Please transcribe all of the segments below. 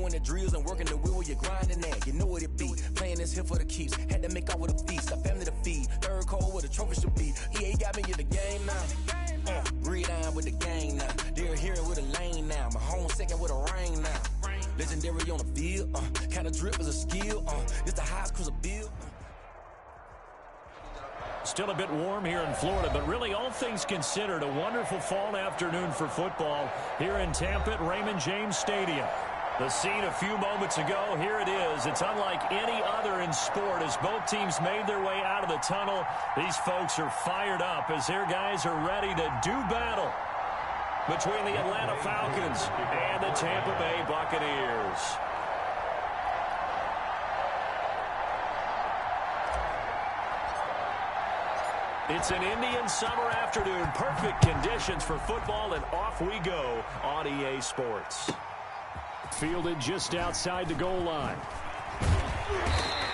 doing the drills and working the wheel, you're grinding that. You know what it be. Playing this here for the keeps. Had to make out with a feast. A family to feed. Third cold where the trophy should be. EA got me in the game now. Read on with the game now. They're hearing with a lane now. My home second with a rain now. Legendary on the field. Kind of drip is a skill. It's the highest cruiser bill. Still a bit warm here in Florida, but really all things considered, a wonderful fall afternoon for football here in Tampa at Raymond James Stadium. The scene a few moments ago, here it is. It's unlike any other in sport as both teams made their way out of the tunnel. These folks are fired up as their guys are ready to do battle between the Atlanta Falcons and the Tampa Bay Buccaneers. It's an Indian summer afternoon. Perfect conditions for football, and off we go on EA Sports. Fielded just outside the goal line.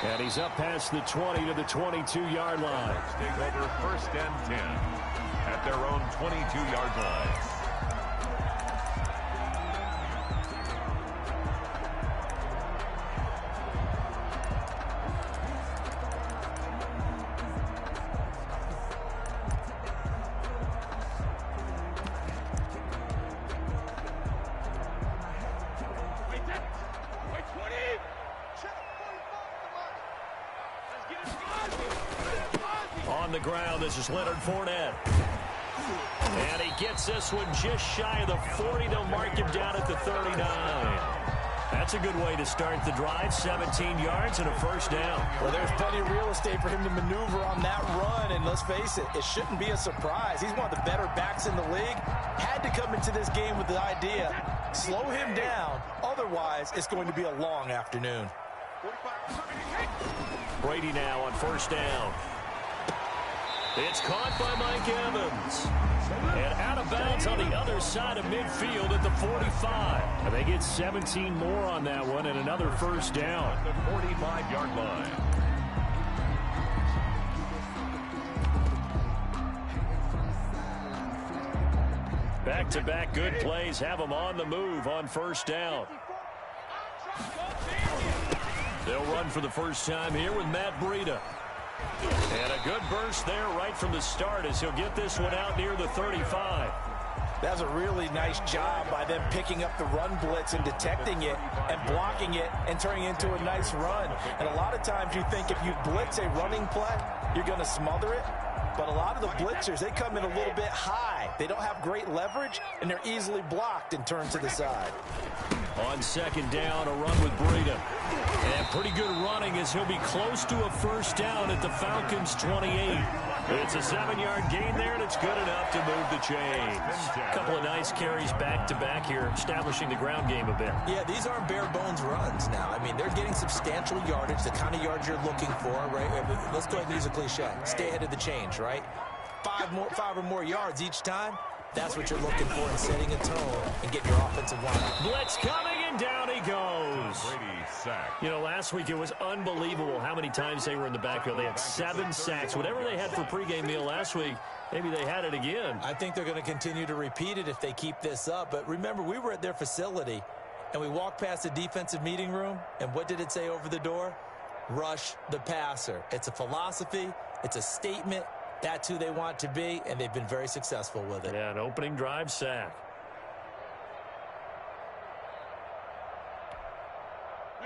And he's up past the 20 to the 22-yard line. Take over 1st and 10 at their own 22-yard line. On the ground, this is Leonard Fournette. And he gets this one just shy of the 40. They'll mark him down at the 39. That's a good way to start the drive. 17 yards and a first down. Well, there's plenty of real estate for him to maneuver on that run. And let's face it, it shouldn't be a surprise. He's one of the better backs in the league. Had to come into this game with the idea, slow him down. Otherwise, it's going to be a long afternoon. Brady now on first down. It's caught by Mike Evans. And out of bounds on the other side of midfield at the 45. And they get 17 more on that one and another first down. The 45-yard line. Back-to-back good plays have them on the move on first down. They'll run for the first time here with Matt Breida. And a good burst there right from the start as he'll get this one out near the 35. That's a really nice job by them picking up the run blitz and detecting it and blocking it and turning it into a nice run. And a lot of times you think if you blitz a running play, you're going to smother it. But a lot of the blitzers, they come in a little bit high. They don't have great leverage, and they're easily blocked and turned to the side. On second down, a run with Breida. And pretty good running as he'll be close to a first down at the Falcons' 28. It's a 7-yard gain there, and it's good enough to move the chains. A couple of nice carries back-to-back here, establishing the ground game a bit. Yeah, these aren't bare-bones runs now. I mean, they're getting substantial yardage, the kind of yards you're looking for, right? Let's go ahead and use a cliche. Stay ahead of the change, right? Five or more yards each time. That's what you're looking for in setting a tone and getting your offensive line. Blitz coming, and down he goes. Brady sacked. You know, last week it was unbelievable how many times they were in the backfield. They had 7 sacks. Whatever they had for pregame meal last week, maybe they had it again. I think they're going to continue to repeat it if they keep this up. But remember, we were at their facility, and we walked past the defensive meeting room, and what did it say over the door? Rush the passer. It's a philosophy. It's a statement. That's who they want to be, and they've been very successful with it. Yeah, an opening drive sack.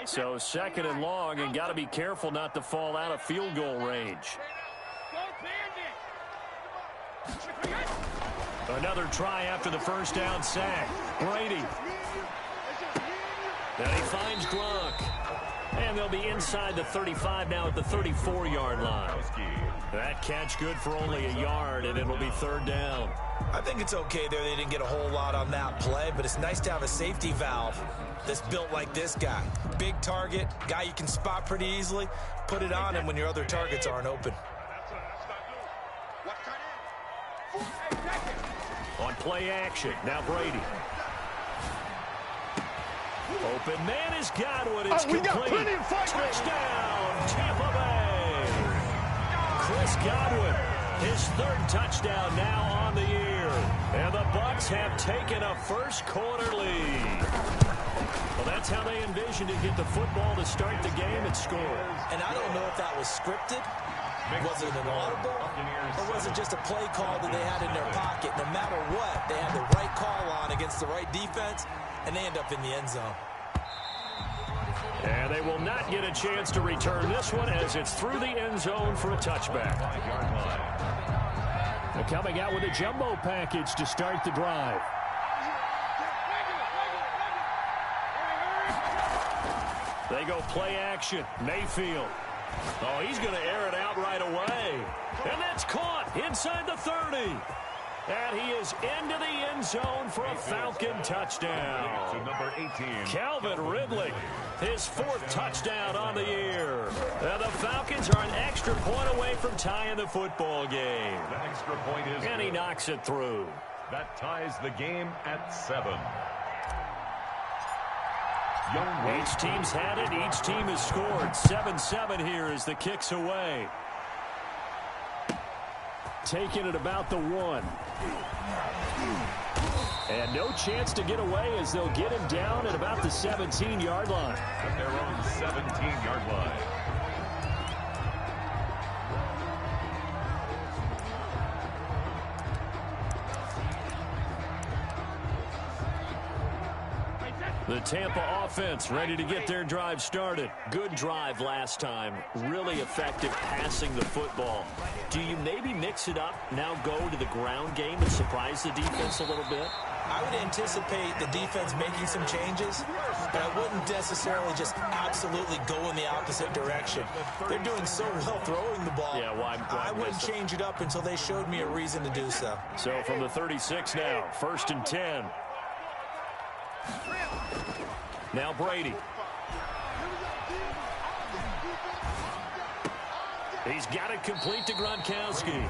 So second and long, and got to be careful not to fall out of field goal range. Another try after the first down sack. Brady. Then he finds Gronk. And they'll be inside the 35 now at the 34-yard line. That catch good for only a yard, and it'll be third down. I think it's okay there. They didn't get a whole lot on that play, but it's nice to have a safety valve that's built like this guy. Big target, guy you can spot pretty easily. Put it on him when your other targets aren't open. On play action, now Brady. Open man is Godwin. It's complete. Touchdown, Tampa Bay. Chris Godwin, his 3rd touchdown now on the year. And the Bucs Bucs have taken a first-quarter lead. Well, that's how they envisioned to get the football to start the game and score. And I don't know if that was scripted. Was it an audible? Or was it just a play call that they had in their pocket? No matter what, they had the right call on against the right defense, and they end up in the end zone. And they will not get a chance to return this one as it's through the end zone for a touchback. They're coming out with a jumbo package to start the drive. They go play action. Mayfield. Oh, he's going to air it out right away. And that's caught inside the 30. And he is into the end zone for a Falcon touchdown. To number 18. Calvin Ridley, his 4th touchdown on the year. And the Falcons are an extra point away from tying the football game. The extra point is and he knocks it through. That ties the game at 7. Each team's had it. Each team has scored. 7-7 here as the kick's away. Taking it about the 1. And no chance to get away as they'll get him down at about the 17-yard line. At their own 17-yard line. The Tampa offense ready to get their drive started. Good drive last time. Really effective passing the football. Do you maybe mix it up, now go to the ground game and surprise the defense a little bit? I would anticipate the defense making some changes, but I wouldn't necessarily just absolutely go in the opposite direction. They're doing so well throwing the ball. Yeah, why I wouldn't change it up until they showed me a reason to do so. So from the 36 now, 1st and 10. Now Brady. He's got it complete to Gronkowski.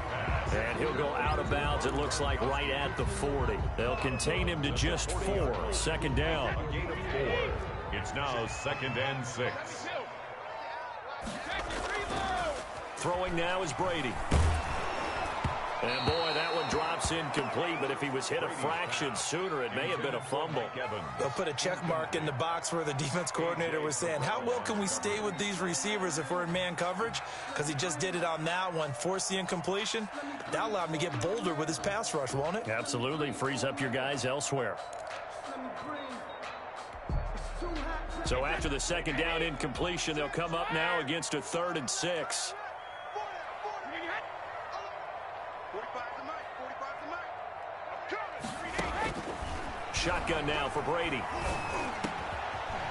And he'll go out of bounds, it looks like, right at the 40. They'll contain him to just 4. 2nd down. A gain of 4. It's now 2nd and 6. Throwing now is Brady. And boy, that one drops incomplete, but if he was hit a fraction sooner, it may have been a fumble. They'll put a check mark in the box where the defense coordinator was saying, how well can we stay with these receivers if we're in man coverage? Because he just did it on that one, forced the incompletion. That allowed him to get bolder with his pass rush, won't it? Absolutely, frees up your guys elsewhere. So after the 2nd down incompletion, they'll come up now against a 3rd and 6. Shotgun now for Brady.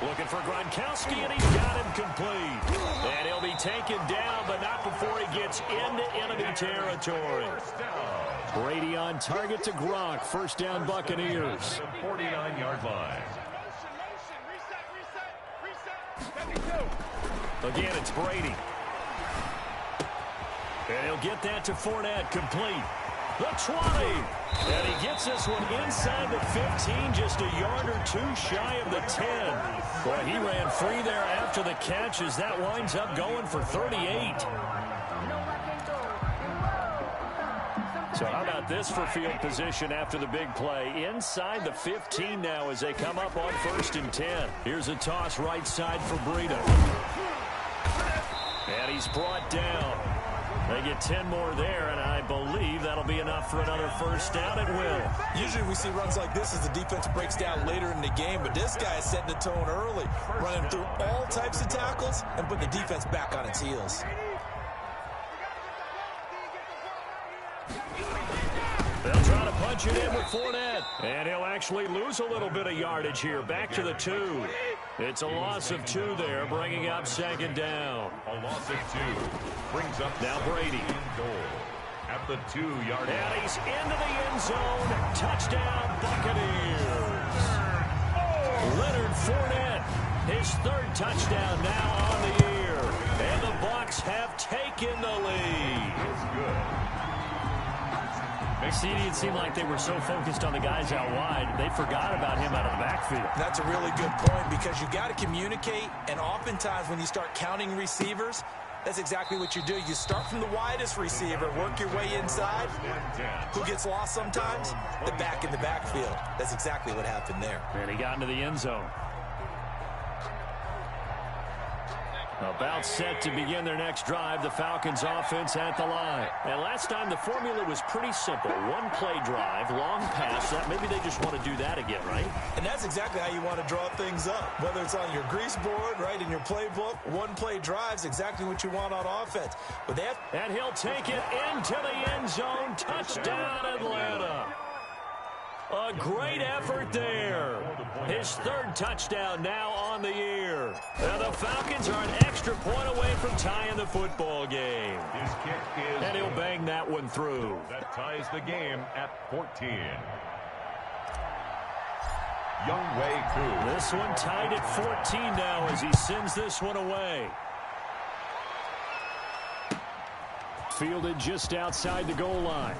Looking for Gronkowski, and he's got him complete. And he'll be taken down, but not before he gets into enemy territory. Brady on target to Gronk. 1st down, Buccaneers. 49-yard line. Again, it's Brady. And he'll get that to Fournette, complete. The 20. And he gets this one inside the 15, just a yard or 2 shy of the 10. Boy, he ran free there after the catch as that winds up going for 38. So how about this for field position after the big play? Inside the 15 now as they come up on 1st and 10. Here's a toss right side for Breida. And he's brought down. They get 10 more there, and I believe that'll be enough for another 1st down at will. Usually we see runs like this as the defense breaks down later in the game, but this guy is setting the tone early, running through all types of tackles and putting the defense back on its heels. They'll try to punch it in with Fournette, and he'll actually lose a little bit of yardage here, back to the 2. It's a loss of 2 there, bringing up 2nd down. A loss of 2 brings up now Brady. Goal at the 2-yard line. And he's into the end zone. Touchdown, Buccaneers. Leonard Fournette, his 3rd touchdown now on the year. And the Bucs have taken the lead. It's good. See, it seemed like they were so focused on the guys out wide, they forgot about him out of the backfield. That's a really good point because you got to communicate, and oftentimes when you start counting receivers, That's exactly what you do. You start from the widest receiver, work your way inside. Who gets lost sometimes? The back in the backfield. That's exactly what happened there. And he got into the end zone. About set to begin their next drive, the Falcons offense at the line. And last time the formula was pretty simple. One play drive, long pass. Maybe they just want to do that again, right? And that's exactly how you want to draw things up. Whether it's on your grease board, right, in your playbook, one play drive is exactly what you want on offense. But and he'll take it into the end zone. Touchdown, Atlanta. A great effort there. His third touchdown now on the year. And the Falcons are an extra point away from tying the football game. His kick is... And he'll bang that one through. That ties the game at 14. Younghoe Koo. This one tied at 14 now as he sends this one away. Fielded just outside the goal line.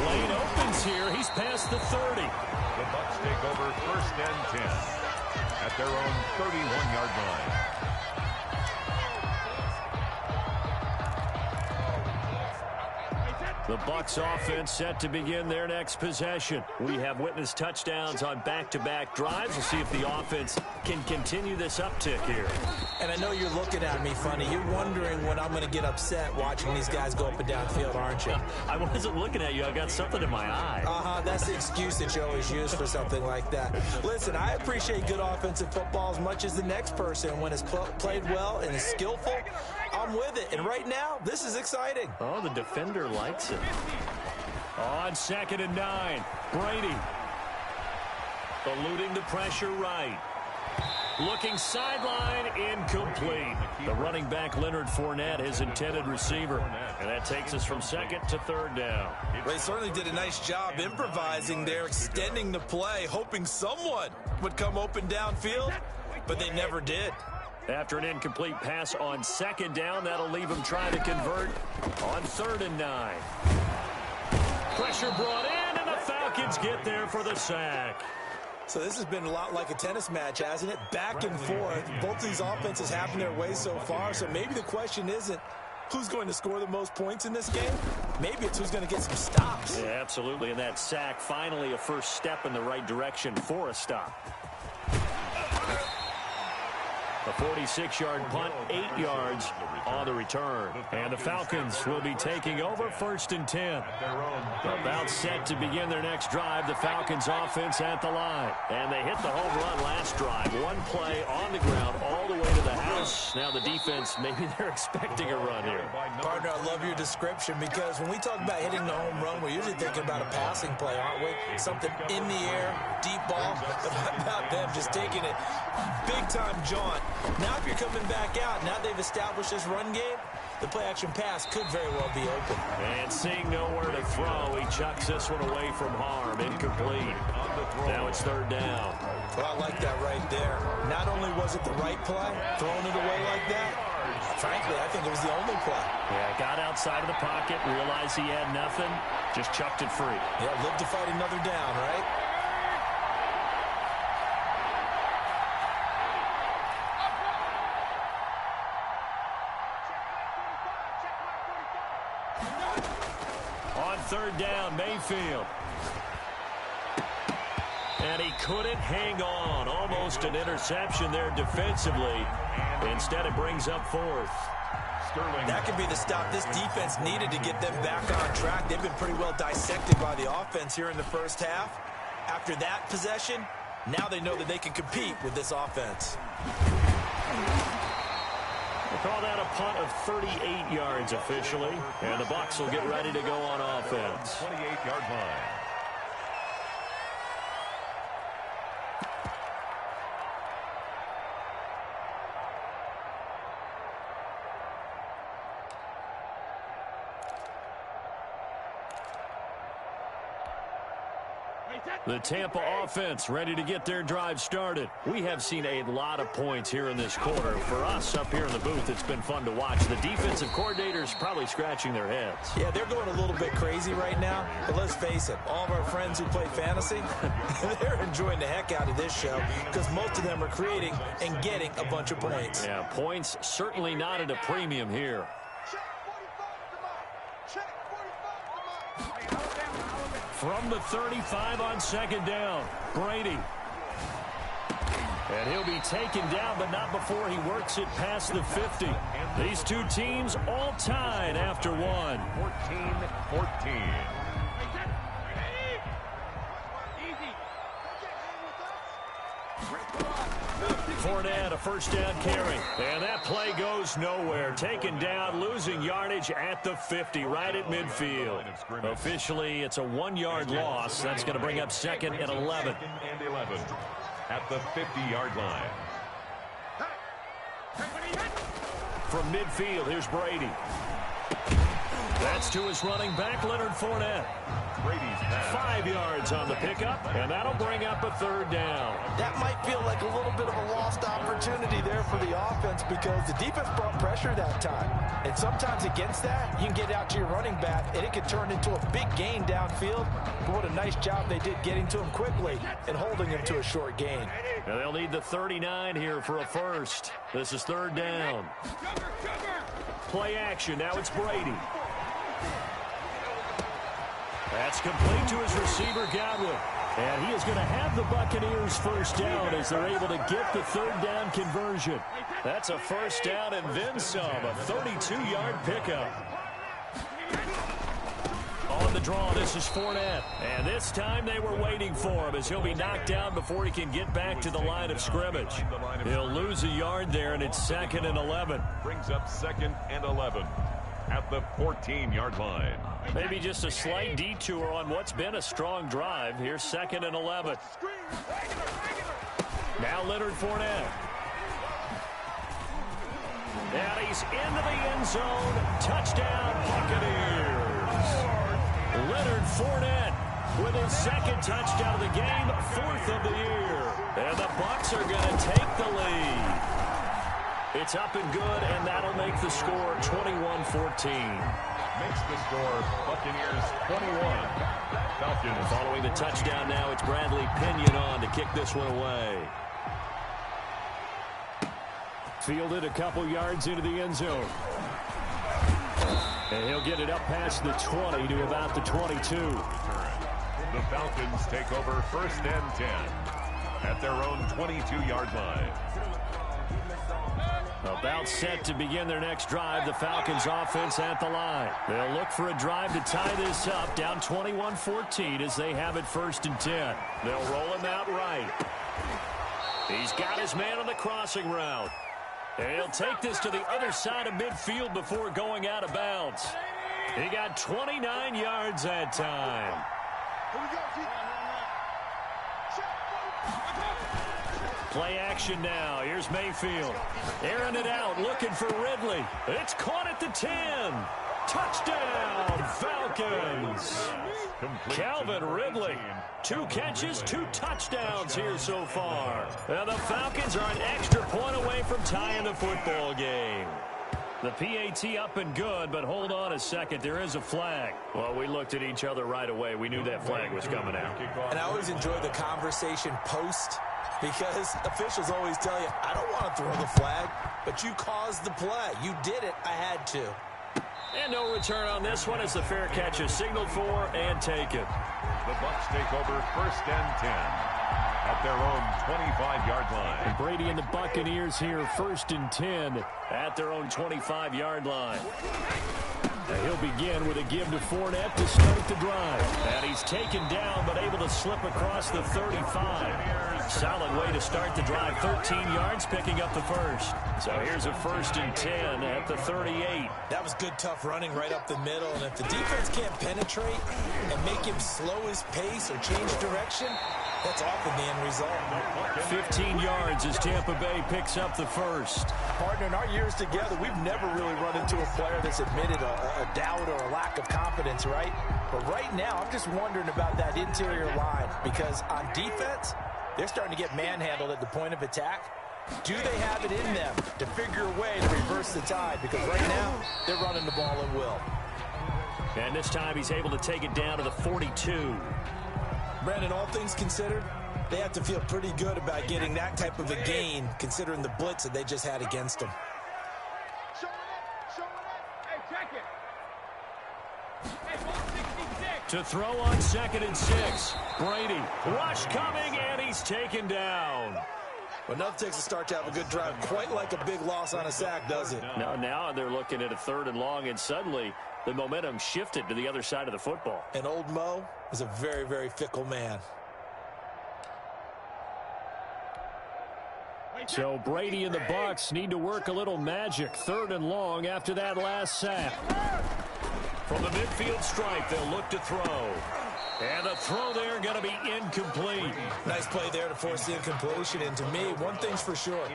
Lane opens here. He's past the 30. The Bucs take over 1st and 10 at their own 31-yard line. The Bucs offense set to begin their next possession. We have witnessed touchdowns on back-to-back drives. We'll see if the offense can continue this uptick here. And I know you're looking at me funny. You're wondering when I'm going to get upset watching these guys go up and down field, aren't you? I wasn't looking at you. I got something in my eye. That's the excuse that you always use for something like that. Listen, I appreciate good offensive football as much as the next person. When it's played well and is skillful, I'm with it. And right now, this is exciting. Oh, the defender likes it. On 2nd and 9, Brady. Eluding the pressure right. Looking sideline, incomplete. The running back, Leonard Fournette, his intended receiver. And that takes us from 2nd to 3rd down. Well, they certainly did a nice job improvising there, extending the play, hoping someone would come open downfield, but they never did. After an incomplete pass on 2nd down, that'll leave him trying to convert on 3rd and 9. Pressure brought in, and the Falcons get there for the sack. So this has been a lot like a tennis match, hasn't it? Back and forth. Both these offenses having their way so far. So maybe the question isn't who's going to score the most points in this game. Maybe it's who's going to get some stops. Yeah, absolutely. And that sack, finally a first step in the right direction for a stop. A 46-yard punt, 8 yards on the return. And the Falcons will be taking over 1st and 10. About set to begin their next drive, the Falcons offense at the line. And they hit the home run last drive. One play on the ground all the way to the house. Now the defense, maybe they're expecting a run here. Partner, I love your description because when we talk about hitting the home run, we're usually thinking about a passing play, aren't we? Something in the air, deep ball. But how about them just taking it big-time jaunt? Now if you're coming back out, now they've established this run game, the play-action pass could very well be open. And seeing nowhere to throw, he chucks this one away from harm. Incomplete. Now it's 3rd down. Well, I like that right there. Not only was it the right play, throwing it away like that, frankly, I think it was the only play. Yeah, got outside of the pocket, realized he had nothing, just chucked it free. Yeah, live to fight another down, right? On 3rd down, Mayfield. And he couldn't hang on. Almost an interception there defensively. Instead, it brings up 4th. That could be the stop this defense needed to get them back on track. They've been pretty well dissected by the offense here in the first half. After that possession, now they know that they can compete with this offense. We'll call that a punt of 38 yards officially. And the Bucs will get ready to go on offense. 28-yard line. The Tampa offense ready to get their drive started. We have seen a lot of points here in this quarter. For us up here in the booth, it's been fun to watch. The defensive coordinators probably scratching their heads. Yeah, they're going a little bit crazy right now. But let's face it, all of our friends who play fantasy, they're enjoying the heck out of this show because most of them are creating and getting a bunch of points. Yeah, points certainly not at a premium here. From the 35 on second down, Brady. And he'll be taken down, but not before he works it past the 50. These two teams all tied after one. 14-14. Fournette, a first down carry. And that play goes nowhere. Taken down, losing yardage at the 50, right at midfield. Officially, it's a 1-yard loss. That's going to bring up second and 11. At the 50-yard line. From midfield, here's Brady. That's to his running back, Leonard Fournette. Brady's pass. 5 yards on the pickup, and that'll bring up a third down. That might feel like a little bit of a lost opportunity there for the offense because the defense brought pressure that time. And sometimes against that, you can get out to your running back, and it can turn into a big gain downfield. But what a nice job they did getting to him quickly and holding him to a short gain. And they'll need the 39 here for a first. This is third down. Play action. Now it's Brady. That's complete to his receiver, Godwin. And he is going to have the Buccaneers first down as they're able to get the third down conversion. That's a first down and then some, a 32-yard pickup. On the draw, this is Fournette. And this time they were waiting for him as he'll be knocked down before he can get back to the line of scrimmage. He'll lose a yard there, and it's second and 11. Brings up second and 11 at the 14-yard line. Maybe just a slight detour on what's been a strong drive. Here's second and 11. Now Leonard Fournette. And he's into the end zone. Touchdown, Buccaneers. Leonard Fournette with his second touchdown of the game, 4th of the year. And the Bucs are going to take the lead. It's up and good, and that'll make the score 21-14. Makes the score Buccaneers 21. Falcons. Following the touchdown now, it's Bradley Pinion on to kick this one away. Fielded a couple yards into the end zone. And he'll get it up past the 20 to about the 22. The Falcons take over first and 10 at their own 22-yard line. About set to begin their next drive, the Falcons offense at the line. They'll look for a drive to tie this up, down 21-14 as they have it first and 10. They'll roll him out right. He's got his man on the crossing route. And he'll take this to the other side of midfield before going out of bounds. He got 29 yards that time. Play action now. Here's Mayfield. Airing it out, looking for Ridley. It's caught at the 10. Touchdown, Falcons. Calvin Ridley. 2 catches, 2 touchdowns here so far. And the Falcons are an extra point away from tying the football game. The PAT up and good, but hold on a second. There is a flag. Well, we looked at each other right away. We knew that flag was coming out. And I always enjoy the conversation post because officials always tell you, I don't want to throw the flag, but you caused the play. You did it. I had to. And no return on this one as the fair catch is signaled for and taken. The Bucs take over first and 10 at their own 25-yard line. And Brady and the Buccaneers here first and 10 at their own 25-yard line. And he'll begin with a give to Fournette to start the drive. And he's taken down but able to slip across the 35. Solid way to start the drive. 13 yards, picking up the first. So here's a first and 10 at the 38. That was good, tough running right up the middle. And if the defense can't penetrate and make him slow his pace or change direction, That's often the end result. 15 yards as Tampa Bay picks up the first. Partner, in our years together, we've never really run into a player that's admitted a doubt or a lack of confidence, right? But right now, I'm just wondering about that interior line because on defense, they're starting to get manhandled at the point of attack. Do they have it in them to figure a way to reverse the tide? Because right now, they're running the ball at will. And this time he's able to take it down to the 42. Brandon, all things considered, they have to feel pretty good about getting that type of a gain considering the blitz that they just had against them. To throw on 2nd and 6. Brady, rush coming, and he's taken down. Well, enough takes a start to have a good drive. Quite like a big loss on a sack, does it? No, now they're looking at a 3rd and long, and suddenly the momentum shifted to the other side of the football. And old Mo is a very, very fickle man. So Brady and the Bucs need to work a little magic. 3rd and long after that last sack. From the midfield stripe, they'll look to throw. And the throw there going to be incomplete. Nice play there to force the incompletion. And to me, one thing's for sure.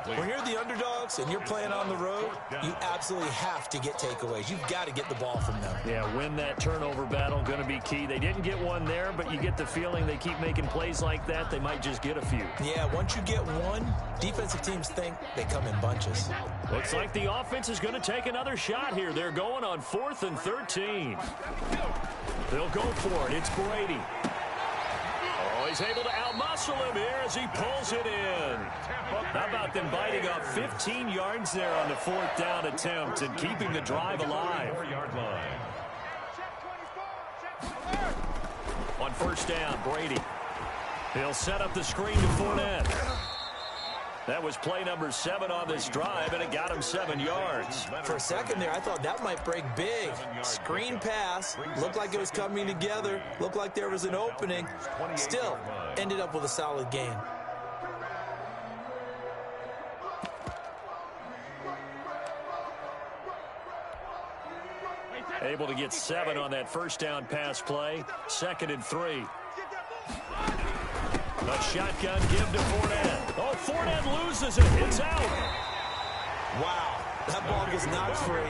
When you're the underdogs and you're playing on the road, you absolutely have to get takeaways. You've got to get the ball from them. Yeah, win that turnover battle, going to be key. They didn't get one there, but you get the feeling they keep making plays like that, they might just get a few. Yeah, once you get one, defensive teams think they come in bunches. Looks like the offense is going to take another shot here. They're going on 4th and 13. They'll go for it. It's Brady. Oh, he's able to outmuscle him here as he pulls it in. How about them biting off 15 yards there on the 4th down attempt and keeping the drive alive? On 1st down, Brady. He'll set up the screen to Fournette. That was play number 7 on this drive, and it got him 7 yards. For a second there, I thought that might break big. Screen pass. Looked like it was coming together. Looked like there was an opening. Still, ended up with a solid gain. Able to get 7 on that 1st down pass play. 2nd and 3. A shotgun give to Fournette. Oh, Fournette loses it. It's out. Wow, that ball gets knocked free,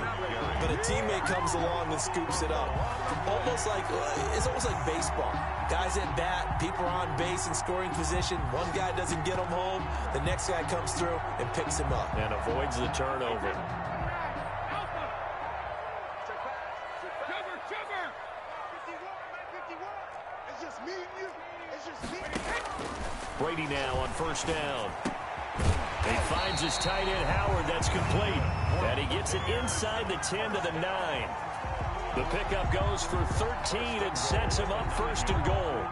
but a teammate comes along and scoops it up. It's almost like baseball. Guys at bat, people are on base in scoring position. One guy doesn't get him home. The next guy comes through and picks him up. And avoids the turnover. Brady now on 1st down. He finds his tight end, Howard. That's complete. And he gets it inside the 10 to the 9. The pickup goes for 13 and sets him up 1st and goal.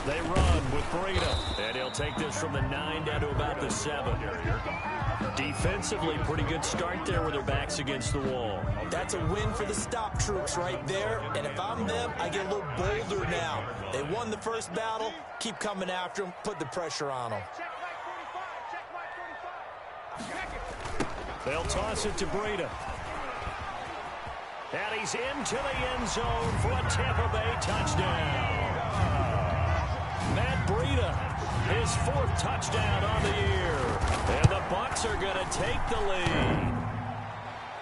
They run with Breida. And he'll take this from the 9 down to about the 7. Defensively, pretty good start there with their backs against the wall. That's a win for the stop troops right there. And if I'm them, I get a little bolder now. They won the first battle. Keep coming after them. Put the pressure on them. They'll toss it to Breida. And he's into the end zone for a Tampa Bay touchdown. Matt Breida, his 4th touchdown on the year. And the Bucs are going to take the lead.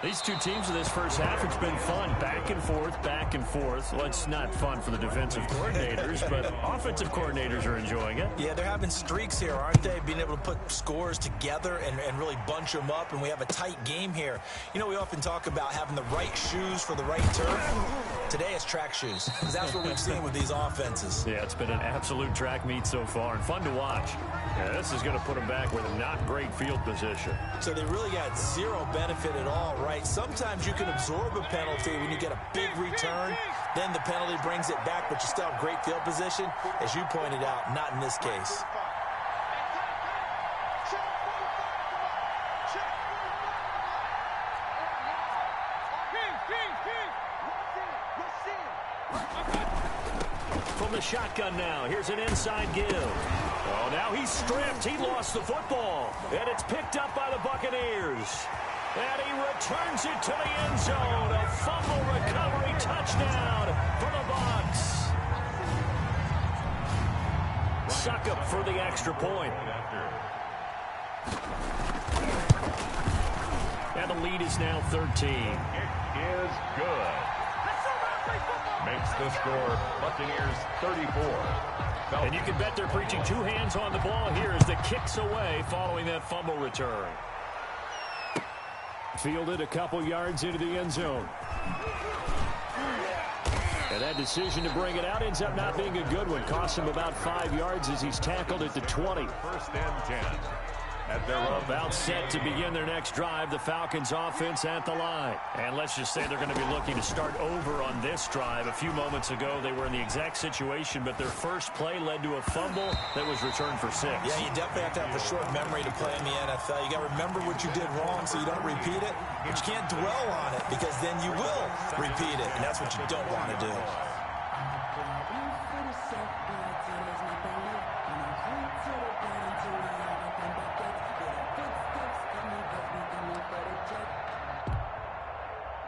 These two teams in this first half, it's been fun. Back and forth, back and forth. Well, it's not fun for the defensive coordinators, but offensive coordinators are enjoying it. Yeah, they're having streaks here, aren't they? Being able to put scores together and really bunch them up, and we have a tight game here. You know, we often talk about having the right shoes for the right turf. Today it's track shoes, because that's what we've seen with these offenses. Yeah, it's been an absolute track meet so far, and fun to watch. Yeah, this is going to put them back with not great field position. So they really got zero benefit at all, right? Sometimes you can absorb a penalty when you get a big return. Then the penalty brings it back, but you still have great field position. As you pointed out, not in this case. From the shotgun now, here's an inside give. Oh, now he's stripped. He lost the football. And it's picked up by the Buccaneers. And he returns it to the end zone. A fumble recovery touchdown for the Bucs. Succop for the extra point. And the lead is now 13. It is good. Makes the score Buccaneers 34. And you can bet they're preaching two hands on the ball here as the kick's away following that fumble return. Fielded a couple yards into the end zone. And that decision to bring it out ends up not being a good one. Costs him about 5 yards as he's tackled at the 20. First and 10. At their about set to begin their next drive, the Falcons offense at the line. And let's just say they're going to be looking to start over on this drive. A few moments ago, they were in the exact situation, but their first play led to a fumble that was returned for 6. Yeah, you definitely have to have a short memory to play in the NFL. You got to remember what you did wrong so you don't repeat it, but you can't dwell on it because then you will repeat it, and that's what you don't want to do.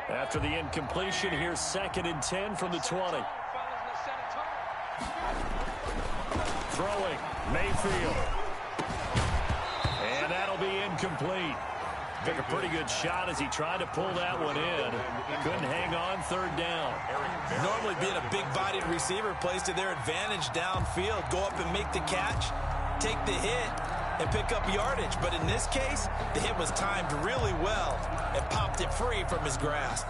After the incompletion, here's 2nd and 10 from the 20. Throwing, Mayfield. And that'll be incomplete. Took a pretty good shot as he tried to pull that one in. Couldn't hang on, 3rd down. Normally being a big-bodied receiver plays to their advantage downfield. Go up and make the catch, take the hit, and pick up yardage. But in this case, the hit was timed really well and popped it free from his grasp.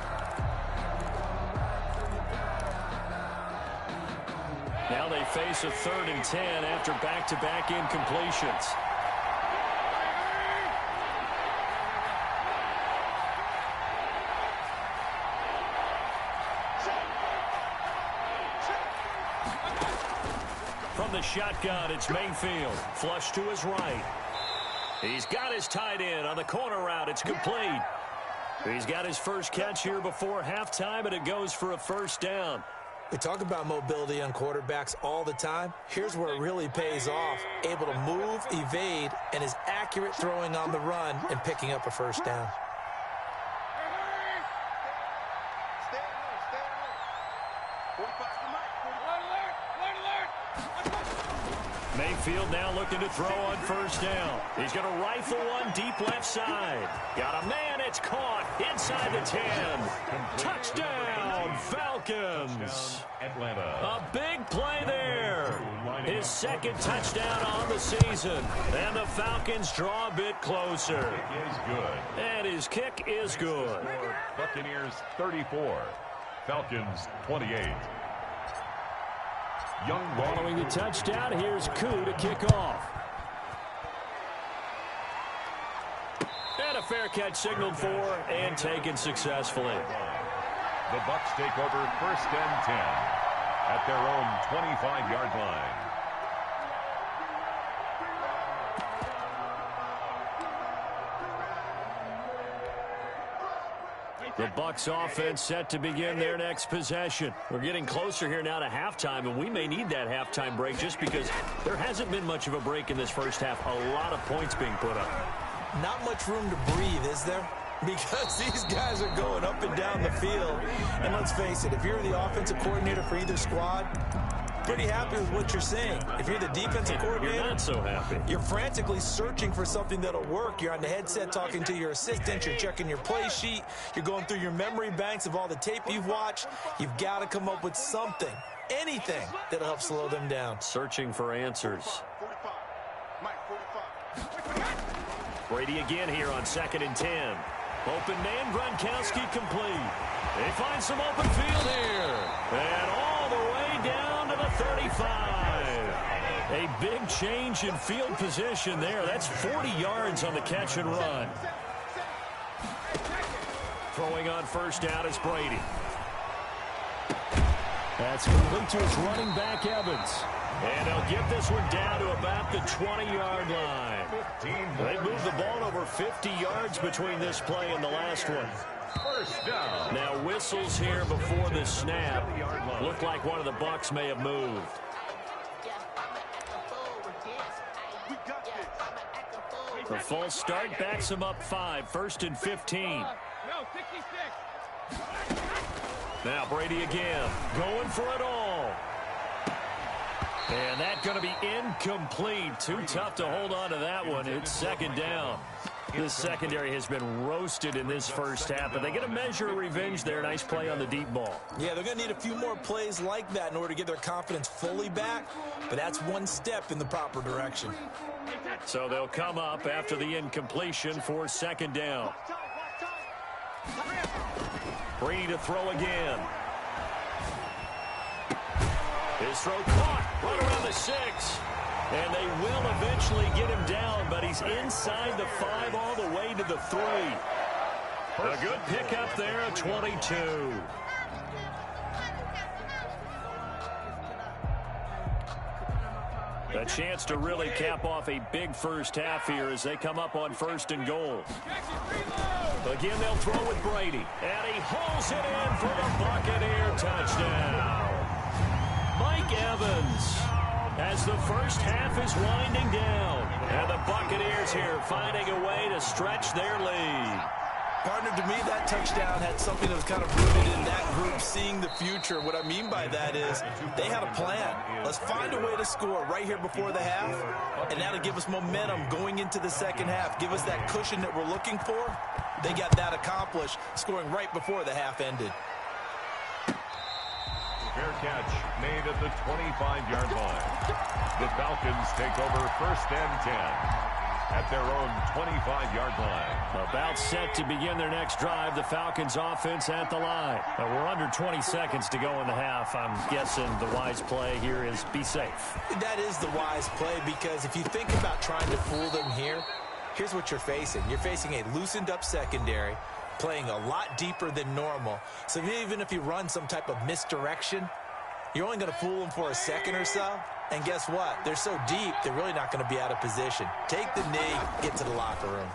Now they face a 3rd and 10 after back-to-back incompletions. From the shotgun, it's Mayfield. Flush to his right. He's got his tight end on the corner route. It's complete. He's got his first catch here before halftime, and it goes for a 1st down. We talk about mobility on quarterbacks all the time. Here's where it really pays off. Able to move, evade, and is accurate throwing on the run and picking up a 1st down. Mayfield now looking to throw on 1st down. He's going to rifle one deep left side. Got a man, it's caught inside the 10. Touchdown, Falcons. Atlanta. A big play there. His 2nd touchdown on the season. And the Falcons draw a bit closer. It is good. And his kick is good. Buccaneers 34. Falcons 28. Following the touchdown, here's Koo to kick off. And a fair catch signaled for and taken successfully. The Bucs take over 1st and 10 at their own 25-yard line. The Bucs offense set to begin their next possession. We're getting closer here now to halftime, and we may need that halftime break just because there hasn't been much of a break in this first half. A lot of points being put up. Not much room to breathe, is there? Because these guys are going up and down the field. And let's face it, if you're the offensive coordinator for either squad, pretty happy with what you're seeing. If you're the defensive coordinator, you're not so happy. You're frantically searching for something that'll work. You're on the headset talking to your assistant. You're checking your play sheet. You're going through your memory banks of all the tape you've watched. You've got to come up with something, anything that'll help slow them down. Searching for answers. Brady again here on 2nd and 10. Open man, Gronkowski complete. They find some open field here. And all the way down to the 35. A big change in field position there. That's 40 yards on the catch and run. Throwing on 1st down is Brady. That's complete to his running back, Evans. And they'll get this one down to about the 20-yard line. They moved the ball over 50 yards between this play and the last one. 1st down. Now whistles here before the snap. Looked like one of the Bucs may have moved. The false start backs him up 5, 1st and 15. Now Brady again, going for it all. And that's going to be incomplete. Too tough to hold on to that one. It's 2nd down. This secondary has been roasted in this first half, but they get a measure of revenge there. Nice play on the deep ball. Yeah, they're going to need a few more plays like that in order to get their confidence fully back, but that's one step in the proper direction. So they'll come up after the incompletion for 2nd down. Brady to throw again. His throw caught right around the 6. And they will eventually get him down, but he's inside the 5 all the way to the 3. A good pickup there at 22. A chance to really cap off a big first half here as they come up on 1st and goal. Again, they'll throw with Brady. And he hauls it in for the Buccaneer touchdown. Mike Evans, as the first half is winding down. And the Buccaneers here finding a way to stretch their lead. Partner, to me, that touchdown had something that was kind of rooted in that group seeing the future. What I mean by that is they had a plan. Let's find a way to score right here before the half, and that'll give us momentum going into the second half. Give us that cushion that we're looking for. They got that accomplished, scoring right before the half ended. Fair catch made at the 25-yard line. The Falcons take over 1st and 10. At their own 25-yard line. About set to begin their next drive. The Falcons offense at the line. We're under 20 seconds to go in the half. I'm guessing the wise play here is be safe. That is the wise play, because if you think about trying to fool them here, here's what you're facing. You're facing a loosened up secondary, playing a lot deeper than normal. So even if you run some type of misdirection, you're only going to fool them for a second or so. And guess what? They're so deep, they're really not going to be out of position. Take the knee, get to the locker room.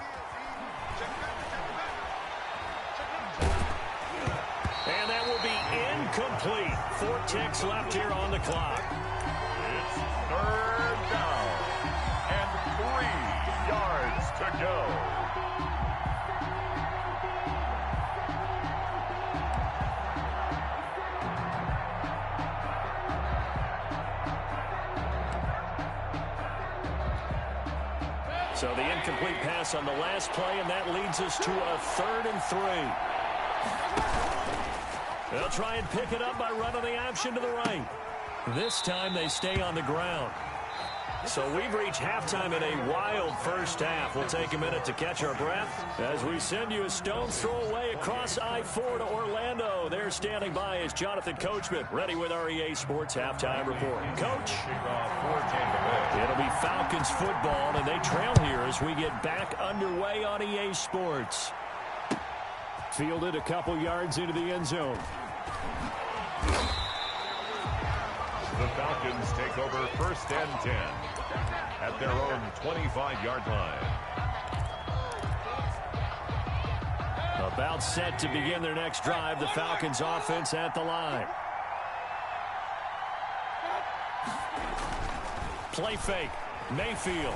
And that will be incomplete. 4 ticks left here on the clock. It's 3rd down and 3 yards to go. So the incomplete pass on the last play, and that leads us to a 3rd and 3. They'll try and pick it up by running the option to the right. This time they stay on the ground. So we've reached halftime in a wild first half. We'll take a minute to catch our breath as we send you a stone's throw away across I-4 to Orlando. They're standing by as Jonathan Coachman, ready with our EA Sports halftime report. Coach? It'll be Falcons football, and they trail here as we get back underway on EA Sports. Fielded a couple yards into the end zone. The Falcons take over 1st and 10 at their own 25-yard line. About set to begin their next drive. The Falcons offense at the line. Play fake. Mayfield.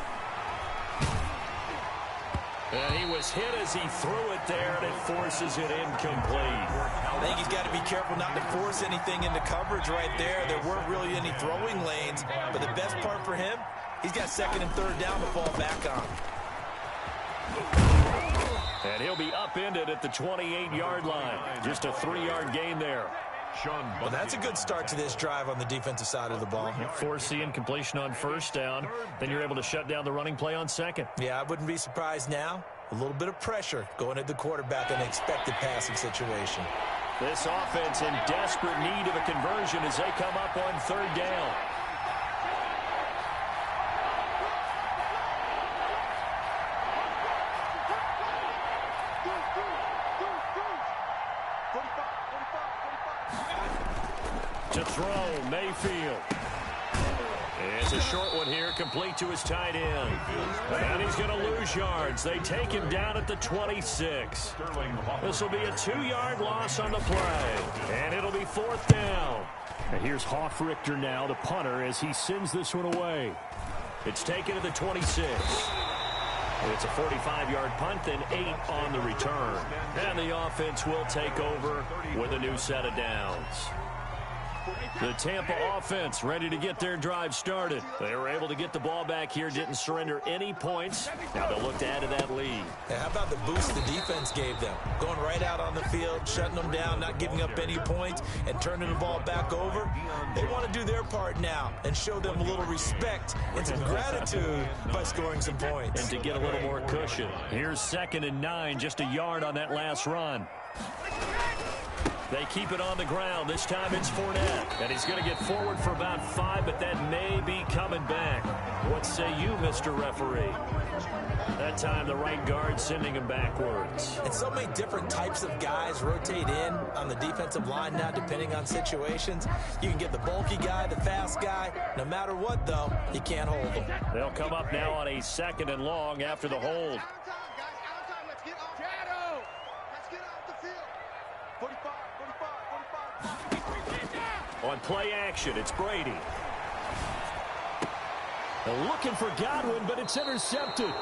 And he was hit as he threw it there, and it forces it incomplete. I think he's got to be careful not to force anything into coverage right there. There weren't really any throwing lanes, but the best part for him, he's got 2nd and 3rd down to fall back on. And he'll be upended at the 28-yard line. Just a 3-yard gain there. Well, that's a good start to this drive on the defensive side of the ball. Force the incompletion on 1st down. Then you're able to shut down the running play on 2nd. Yeah, I wouldn't be surprised now. A little bit of pressure going at the quarterback in an expected passing situation. This offense in desperate need of a conversion as they come up on 3rd down. To throw, Mayfield. It's a short one here, complete to his tight end. And he's going to lose yards. They take him down at the 26. This will be a 2-yard loss on the play. And it'll be 4th down. And here's Hofrichter now, the punter, as he sends this one away. It's taken to the 26. It's a 45-yard punt, then 8 on the return. And the offense will take over with a new set of downs. The Tampa offense ready to get their drive started. They were able to get the ball back here, didn't surrender any points. Now they'll look to add to that lead. Yeah, how about the boost the defense gave them? Going right out on the field, shutting them down, not giving up any points, and turning the ball back over. They want to do their part now and show them a little respect and some gratitude by scoring some points. And to get a little more cushion. Here's 2nd and 9, just a yard on that last run. They keep it on the ground. This time it's Fournette. And he's going to get forward for about 5, but that may be coming back. What say you, Mr. Referee? That time the right guard sending him backwards. And so many different types of guys rotate in on the defensive line now, depending on situations. You can get the bulky guy, the fast guy. No matter what, though, you can't hold them. They'll come up now on a 2nd and long after the hold. On play action, it's Brady. They're looking for Godwin, but it's intercepted.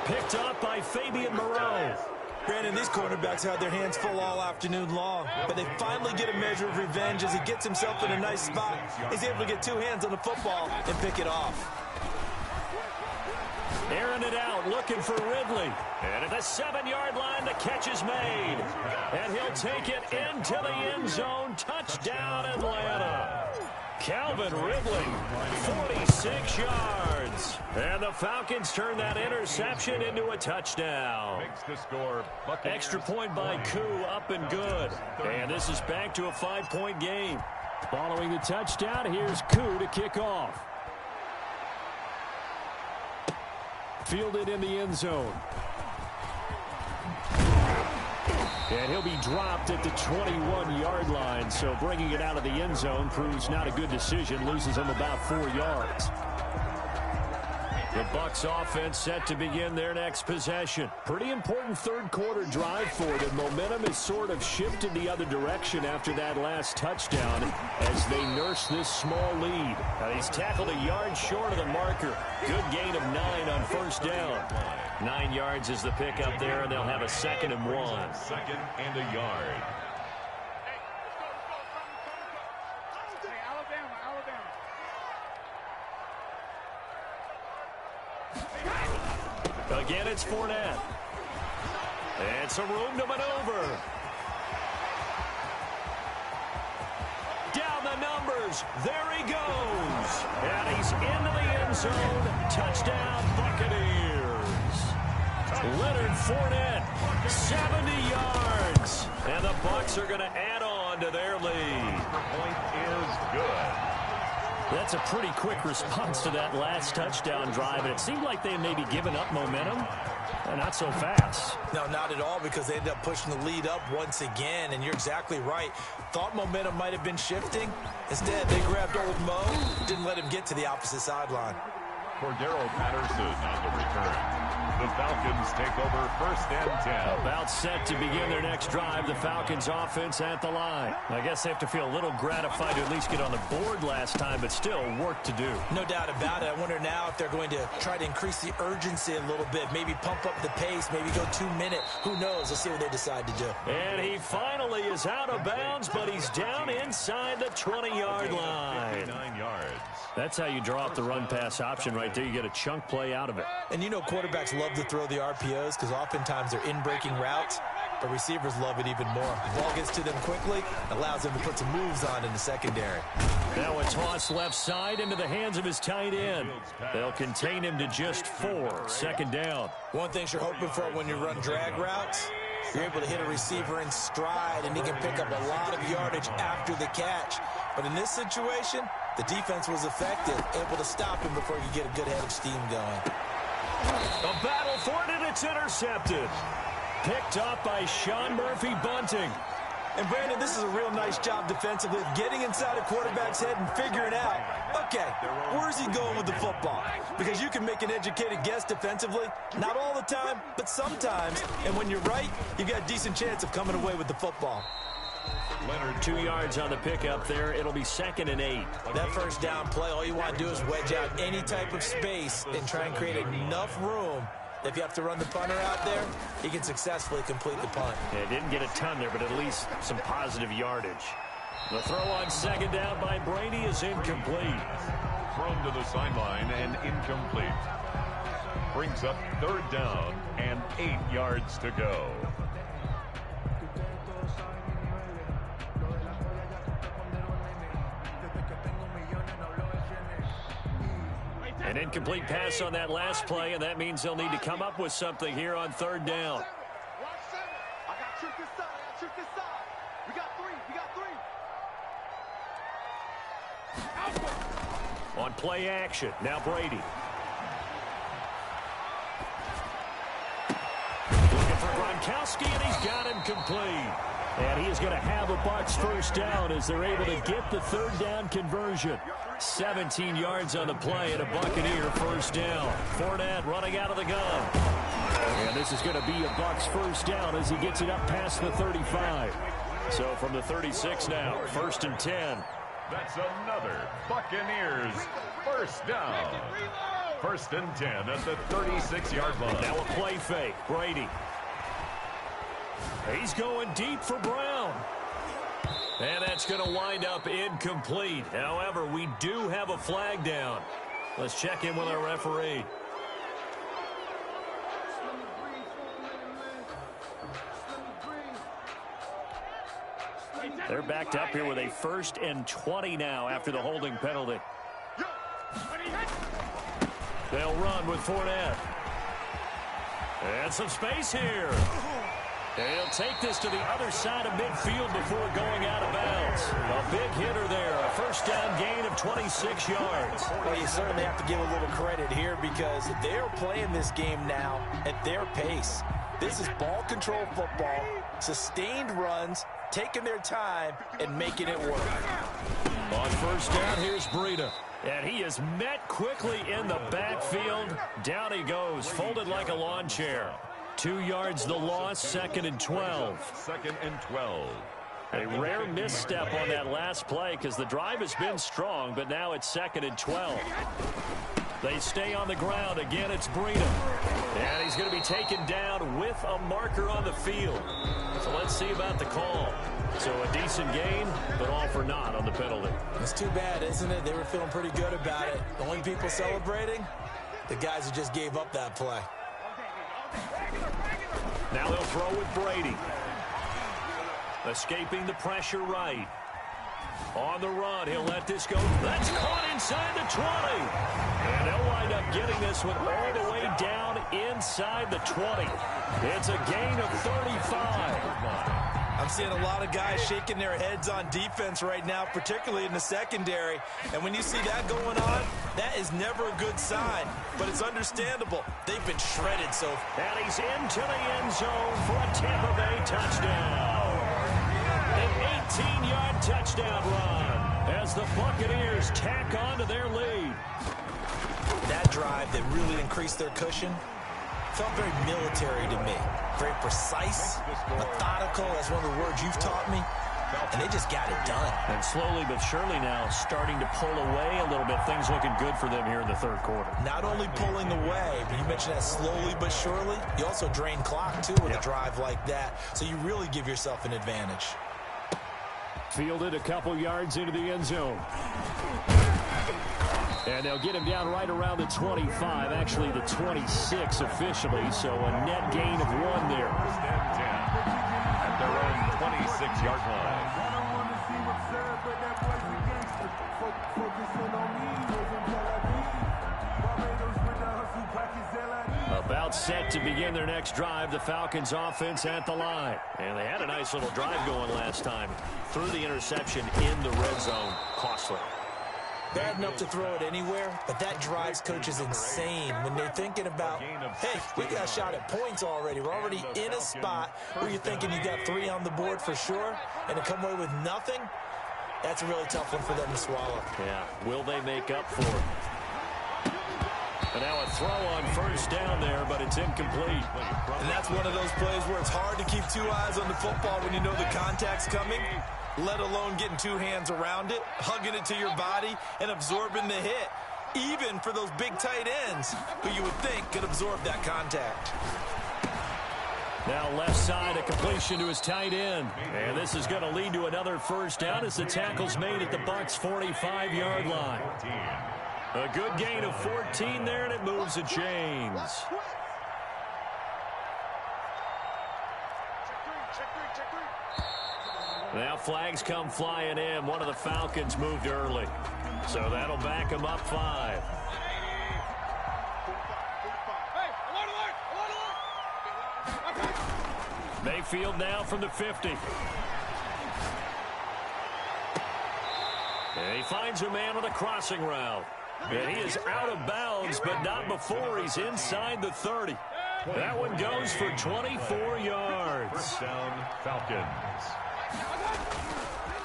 Picked up by Fabian Moreau. Brandon, these quarterbacks had their hands full all afternoon long, but they finally get a measure of revenge as he gets himself in a nice spot. He's able to get 2 hands on the football and pick it off. Airing it out, looking for Ridley. And at the 7-yard line, the catch is made. And he'll take it into the end zone. Touchdown, Atlanta. Calvin Ridley, 46 yards. And the Falcons turn that interception into a touchdown. Makes the score. Extra point by Koo, up and good. And this is back to a 5-point game. Following the touchdown, here's Koo to kick off. Fielded in the end zone. And he'll be dropped at the 21-yard line, so bringing it out of the end zone proves not a good decision, loses him about 4 yards. The Bucs offense set to begin their next possession. Pretty important third-quarter drive for them. Momentum has sort of shifted the other direction after that last touchdown as they nurse this small lead. Now, he's tackled a yard short of the marker. Good gain of 9 on first down. 9 yards is the pickup there, and they'll have a 2nd and 1. 2nd and a yard. Again, it's Fournette. And some room to maneuver. Down the numbers. There he goes. And he's into the end zone. Touchdown, Buccaneers. Leonard Fournette, 70 yards. And the Bucs are going to add on to their lead. The point is good. That's a pretty quick response to that last touchdown drive, and it seemed like they may be giving up momentum. Not so fast. No, not at all, because they ended up pushing the lead up once again, and you're exactly right. Thought momentum might have been shifting. Instead, they grabbed old Mo, didn't let him get to the opposite sideline. Cordero Patterson on the return. The Falcons take over 1st and 10. About set to begin their next drive. The Falcons offense at the line. I guess they have to feel a little gratified to at least get on the board last time, but still work to do. No doubt about it. I wonder now if they're going to try to increase the urgency a little bit, maybe pump up the pace, maybe go 2-minute. Who knows? Let's see what they decide to do. And he finally is out of bounds, but he's down inside the 20-yard line. 59 yards. That's how you draw up the run-pass option right there. You get a chunk play out of it. And you know quarterbacks love to throw the RPOs because oftentimes they're in-breaking routes, but receivers love it even more. The ball gets to them quickly, allows them to put some moves on in the secondary. Now a toss left side into the hands of his tight end. They'll contain him to just 4. 2nd down. One thing you're hoping for when you run drag routes, you're able to hit a receiver in stride, and he can pick up a lot of yardage after the catch. But in this situation, the defense was effective, able to stop him before he could get a good head of steam going. A battle for it, and it's intercepted. Picked up by Sean Murphy-Bunting. And, Brandon, this is a real nice job defensively of getting inside a quarterback's head and figuring out, okay, where's he going with the football? Because you can make an educated guess defensively. Not all the time, but sometimes. And when you're right, you've got a decent chance of coming away with the football. Leonard, 2 yards on the pickup there. It'll be 2nd and 8. That first down play, all you want to do is wedge out any type of space and try and create enough room If you have to run the punter out there, he can successfully complete the punt. Yeah, didn't get a ton there, but at least some positive yardage. The throw on second down by Brady is incomplete. Thrown to the sideline and incomplete. Brings up third down and 8 yards to go. An incomplete pass on that last play, and that means they'll need to come up with something here on third down. On play action, now Brady. Looking for Gronkowski, and he's got him complete. And he is going to have a Bucs first down as they're able to get the third down conversion. 17 yards on the play and a Buccaneer first down. Fournette running out of the gun. And this is going to be a Bucs first down as he gets it up past the 35. So from the 36 now, 1st and 10. That's another Buccaneers first down. 1st and 10 at the 36-yard line. Now a play fake. Brady. He's going deep for Brown. And that's going to wind up incomplete. However, we do have a flag down. Let's check in with our referee. They're backed up here with a 1st and 20 now after the holding penalty. They'll run with Fournette. And some space here. And he'll take this to the other side of midfield before going out of bounds. A big hitter there. A first down gain of 26 yards. Well, you certainly have to give a little credit here because they're playing this game now at their pace. This is ball control football, sustained runs, taking their time, and making it work. On first down, here's Breida. And he is met quickly in the backfield. Down he goes, folded like a lawn chair. 2 yards the loss, 2nd and 12. 2nd and 12. A rare misstep on that last play because the drive has been strong, but now it's 2nd and 12. They stay on the ground. Again, it's Breida. And he's going to be taken down with a marker on the field. So let's see about the call. So a decent gain, but all for naught on the penalty. It's too bad, isn't it? They were feeling pretty good about it. The only people celebrating, the guys who just gave up that play. Now they'll throw with Brady. Escaping the pressure right. On the run, he'll let this go. That's caught inside the 20. And they'll wind up getting this one all the way down inside the 20. It's a gain of 35. I'm seeing a lot of guys shaking their heads on defense right now, particularly in the secondary. And when you see that going on, that is never a good sign. But it's understandable. They've been shredded so far. And he's into the end zone for a Tampa Bay touchdown. An 18-yard touchdown run as the Buccaneers tack on to their lead. That drive that really increased their cushion felt very military to me. Very precise, methodical. That's one of the words you've taught me. And they just got it done. And slowly but surely now starting to pull away a little bit. Things looking good for them here in the third quarter. Not only pulling away, but you mentioned that slowly but surely. You also drain clock, too, with a drive like that. So you really give yourself an advantage. Fielded a couple yards into the end zone. And they'll get him down right around the 25, actually the 26 officially, so a net gain of 1 there. 1st and 10 at their own 26-yard line. About set to begin their next drive, the Falcons offense at the line. And they had a nice little drive going last time. Threw the interception in the red zone. Costly. Bad enough to throw it anywhere, but that drives coaches insane when they're thinking about, hey, we got a shot at points already. We're already in a spot where you're thinking you got 3 on the board for sure, and to come away with nothing, that's a really tough one for them to swallow. Yeah, will they make up for it? And now a throw on first down there, but it's incomplete. And that's one of those plays where it's hard to keep 2 eyes on the football when you know the contact's coming, let alone getting 2 hands around it, hugging it to your body, and absorbing the hit. even for those big tight ends who you would think could absorb that contact. Now left side, a completion to his tight end. And this is going to lead to another first down as the tackle's made at the Bucs' 45-yard line. A good gain of 14 there, and it moves the chains. Now flags come flying in. One of the Falcons moved early. So that'll back him up 5. Mayfield now from the 50. And he finds a man on a crossing route. And he is out of bounds, but not before he's inside the 30. That one goes for 24 yards. First down, Falcons.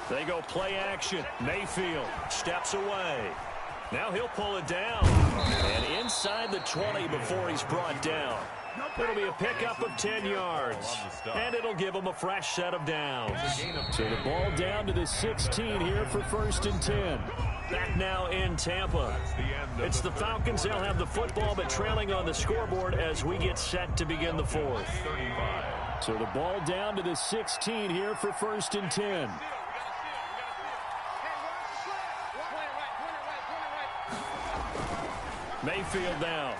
They go play action. Mayfield steps away. Now he'll pull it down. And inside the 20 before he's brought down. It'll be a pickup of 10 yards. And it'll give him a fresh set of downs. So the ball down to the 16 here for 1st and 10. Back now in Tampa. It's the Falcons. They'll have the football, but trailing on the scoreboard as we get set to begin the 4th. So the ball down to the 16 here for 1st and 10. Mayfield now.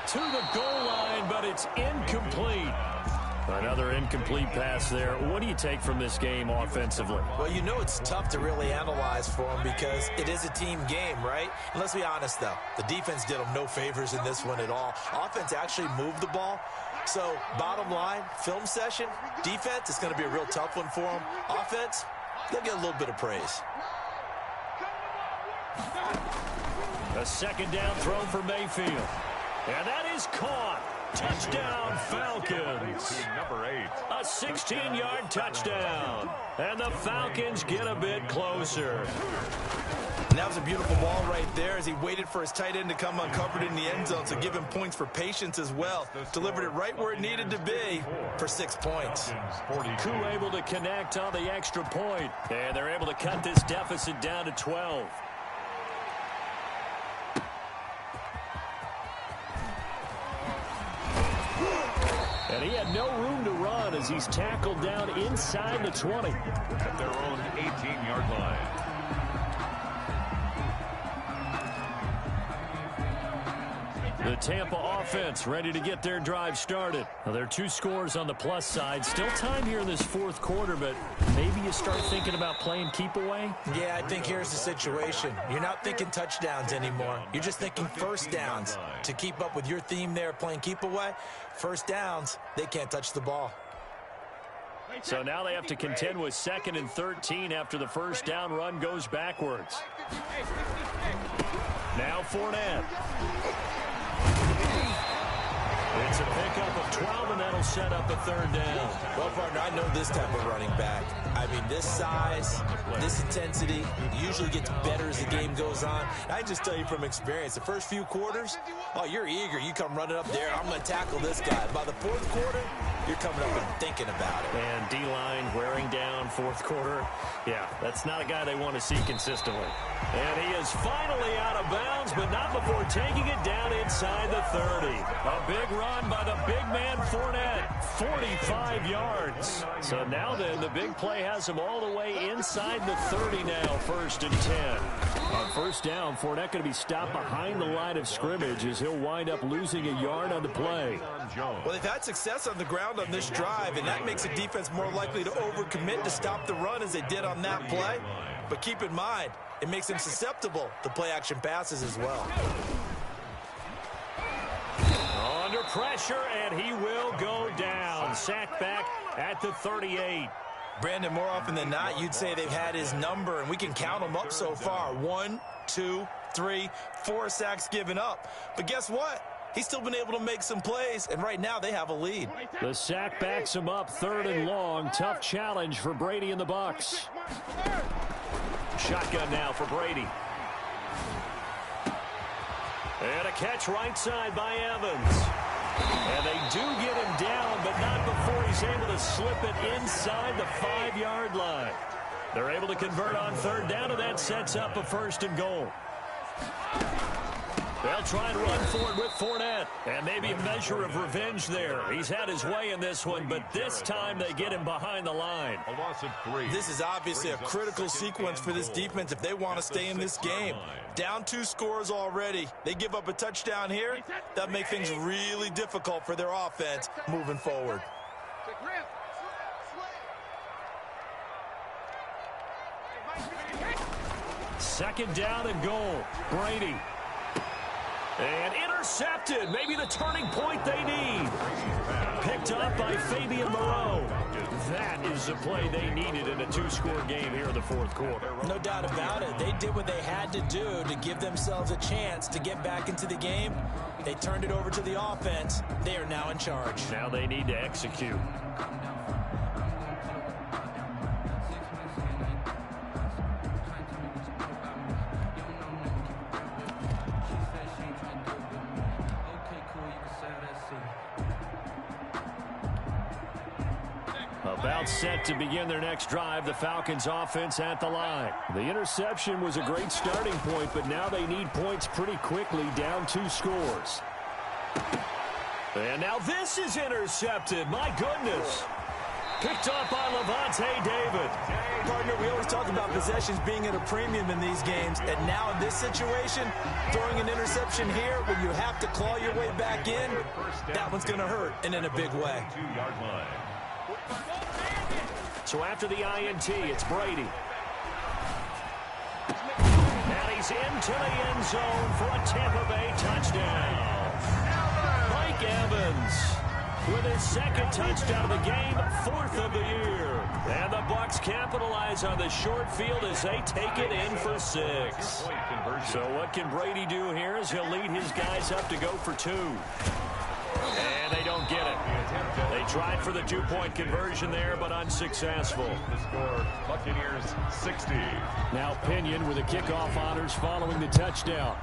To the goal line, but it's incomplete. Another incomplete pass there. What do you take from this game offensively? Well, you know it's tough to really analyze for them because it is a team game, right? And let's be honest, though. The defense did them no favors in this one at all. Offense actually moved the ball. So, bottom line, film session, defense, it's going to be a real tough one for them. Offense, they'll get a little bit of praise. A second down throw for Mayfield. And that is caught. Touchdown, Falcons. Number 8. A 16-yard touchdown. And the Falcons get a bit closer. And that was a beautiful ball right there as he waited for his tight end to come uncovered in the end zone, so give him points for patience as well. Delivered it right where it needed to be for 6 points. Koo able to connect on the extra point. And they're able to cut this deficit down to 12. And he had no room to run as he's tackled down inside the 20. At their own 18-yard line. The Tampa offense ready to get their drive started. Now, there are 2 scores on the plus side. Still time here in this 4th quarter, but maybe you start thinking about playing keep away? Yeah, I think here's the situation. You're not thinking touchdowns anymore. You're just thinking first downs. To keep up with your theme there, playing keep away, first downs, they can't touch the ball. So now they have to contend with 2nd and 13 after the first down run goes backwards. Now Fournette. It's a pickup of 12, and that'll set up a 3rd down. Well, partner, I know this type of running back. I mean, this size, this intensity usually gets better as the game goes on. I just tell you from experience, the first few quarters, oh, you're eager. You come running up there, I'm going to tackle this guy. By the 4th quarter, you're coming up and thinking about it. And D-line wearing down 4th quarter. Yeah, that's not a guy they want to see consistently. And he is finally out of bounds, but not before taking it down inside the 30. A big run by the big man Fournette, 45 yards. So now then, the big play has him all the way inside the 30 now, 1st and 10. On 1st down, Fournette going to be stopped behind the line of scrimmage as he'll wind up losing a yard on the play. Well, they've had success on the ground on this drive, and that makes the defense more likely to overcommit to stop the run as they did on that play. But keep in mind, it makes them susceptible to play-action passes as well. Under pressure, and he will go down. Sacked back at the 38. Brandon, more often than not, you'd say they've had his number, and we can count them up so far. 1, 2, 3, 4 sacks given up. But guess what? He's still been able to make some plays, and right now they have a lead. The sack backs him up, 3rd and long. Tough challenge for Brady and the Bucs. Shotgun now for Brady. And a catch right side by Evans. And they do get him down, but not before he's able to slip it inside the 5-yard line. They're able to convert on 3rd down, and that sets up a 1st and goal. They'll try and run forward with Fournette. And maybe a measure of revenge there. He's had his way in this one, but this time they get him behind the line. A loss of 3. This is obviously a critical sequence for this defense if they want to stay in this game. Down 2 scores already. They give up a touchdown here. That make things really difficult for their offense moving forward. Second down and goal. Brady. And intercepted. Maybe the turning point they need. Picked up by Fabian Moreau. That is the play they needed in a 2-score game here in the fourth quarter. No doubt about it. They did what they had to do to give themselves a chance to get back into the game. They turned it over to the offense. They are now in charge. Now they need to execute. About set to begin their next drive, the Falcons offense at the line. The interception was a great starting point, but now they need points pretty quickly, down 2 scores. And now this is intercepted. My goodness. Picked up by Levante David. Partner, we always talk about possessions being at a premium in these games, and now in this situation, throwing an interception here when you have to claw your way back in, that one's going to hurt, and in a big way. 2-yard line. So after the INT, it's Brady. And he's into the end zone for a Tampa Bay touchdown. Mike Evans with his 2nd touchdown of the game, 4th of the year. And the Bucs capitalize on the short field as they take it in for 6. So what can Brady do here is he'll lead his guys up to go for 2. And they don't get it. They tried for the 2-point conversion there, but unsuccessful. The score, Buccaneers 60. Now Pinion with the kickoff honors following the touchdown.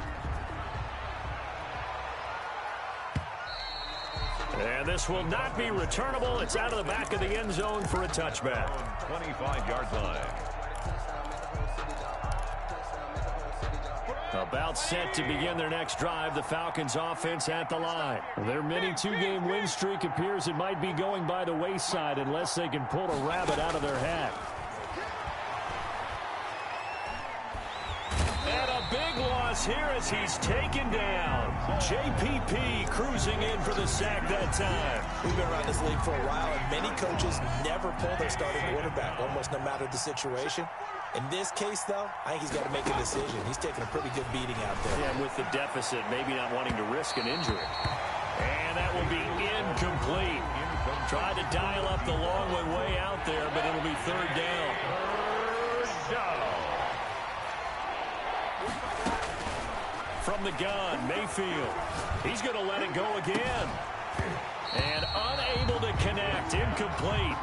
And this will not be returnable. It's out of the back of the end zone for a touchback. 25-yard line. About set to begin their next drive, the Falcons offense at the line. Their mini 2-game win streak appears it might be going by the wayside unless they can pull a rabbit out of their hat. And a big loss here as he's taken down. JPP cruising in for the sack that time. We've been around this league for a while, and many coaches never pull their starting quarterback, almost no matter the situation. In this case, though, I think he's got to make a decision. He's taking a pretty good beating out there. Yeah, with the deficit, maybe not wanting to risk an injury. And that will be incomplete. Tried to dial up the long one way out there, but it'll be 3rd down. From the gun, Mayfield. He's going to let it go again. And unable to connect, incomplete.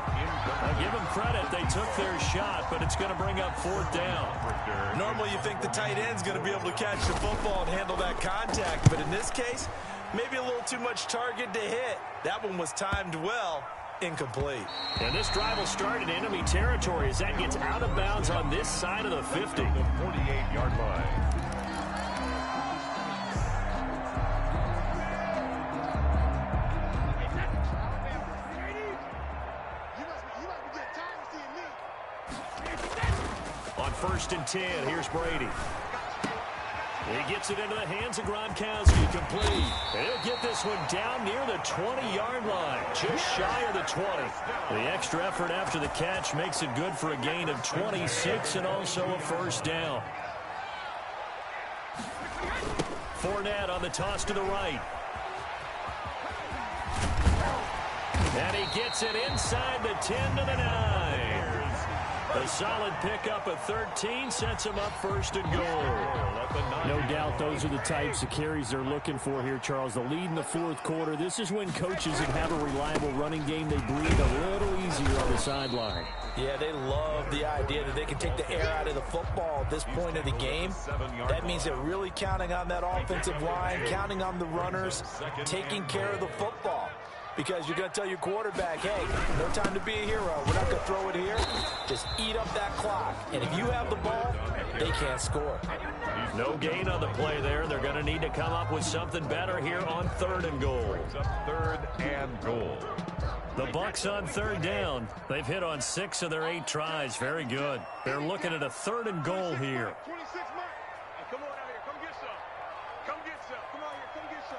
I'll give them credit, they took their shot, but it's going to bring up 4th down. Normally you think the tight end's going to be able to catch the football and handle that contact, but in this case, maybe a little too much target to hit. That one was timed well, incomplete. And this drive will start in enemy territory as that gets out of bounds on this side of the 50. The 48-yard line. On 1st and 10, here's Brady. He gets it into the hands of Gronkowski, complete. He'll get this one down near the 20-yard line, just shy of the 20. The extra effort after the catch makes it good for a gain of 26 and also a 1st down. Fournette on the toss to the right. And he gets it inside the 10 to the 9. A solid pickup of 13 sets him up 1st and goal. No doubt those are the types of carries they're looking for here, Charles. The lead in the 4th quarter. This is when coaches that have a reliable running game, they breathe a little easier on the sideline. Yeah, they love the idea that they can take the air out of the football at this point of the game. That means they're really counting on that offensive line, counting on the runners, taking care of the football. because you're going to tell your quarterback, hey, no time to be a hero. We're not going to throw it here. Just eat up that clock. And if you have the ball, they can't score. No gain on the play there. They're going to need to come up with something better here on 3rd and goal. Third and goal. The Bucks on 3rd down. They've hit on 6 of their 8 tries. Very good. They're looking at a 3rd and goal here. 26 minutes. Hey, come on out here. Come get some. Come get some. Come on here. Come get some.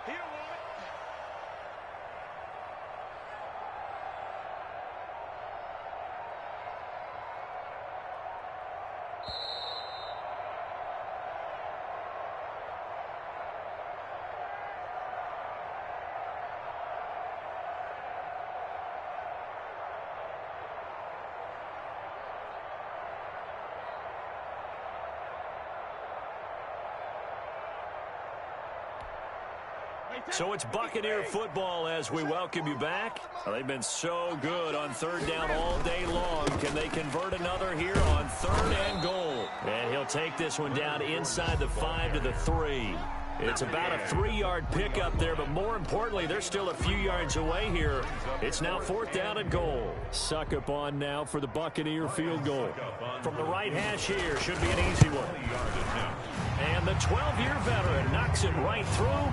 He don't want it. So it's Buccaneer football as we welcome you back. They've been so good on 3rd down all day long. Can they convert another here on 3rd and goal? And he'll take this one down inside the 5 to the 3. It's about a 3-yard pickup there, but more importantly, they're still a few yards away here. It's now 4th down and goal. Suck up on now for the Buccaneer field goal. From the right hash here, should be an easy one. And the 12-year veteran knocks it right through.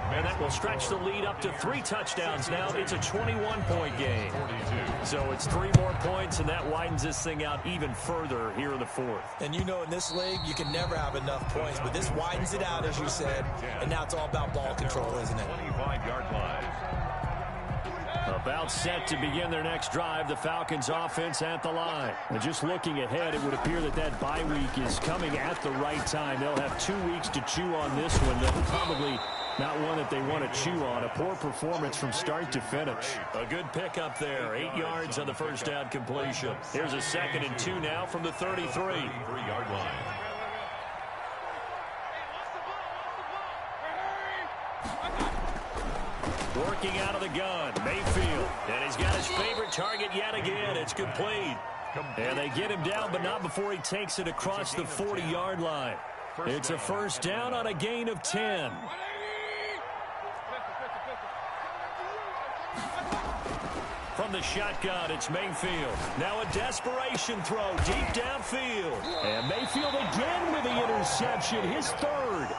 And that will stretch the lead up to 3 touchdowns now. It's a 21-point game. So it's 3 more points, and that widens this thing out even further here in the 4th. And you know in this league, you can never have enough points. But this widens it out, as you said. And now it's all about ball control, isn't it? 25-yard line. About set to begin their next drive, the Falcons offense at the line. And just looking ahead, it would appear that that bye week is coming at the right time. They'll have 2 weeks to chew on this one. They'll probably not one that they want to chew on. A poor performance from start to finish. A good pickup there. 8 yards on the first down completion. Here's a 2nd and 2 now from the 33. 3-yard line. Working out of the gun, Mayfield. And he's got his favorite target yet again. It's complete. And they get him down, but not before he takes it across the 40-yard line. It's a first down on a gain of 10. From the shotgun, it's Mayfield. Now a desperation throw deep downfield. And Mayfield again with the interception, his 3rd.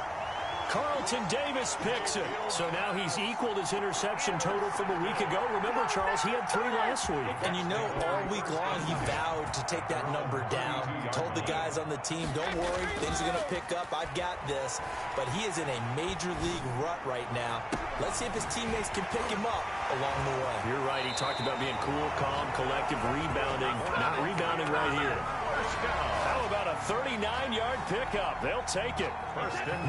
Carlton Davis picks it. So now he's equaled his interception total from a week ago. Remember, Charles, he had 3 last week. And you know, all week long he vowed to take that number down. Told the guys on the team, don't worry, things are going to pick up. I've got this. But he is in a major league rut right now. Let's see if his teammates can pick him up along the way. You're right. He talked about being cool, calm, collective, rebounding. Not rebounding right here. How about a 39-yard pickup? They'll take it.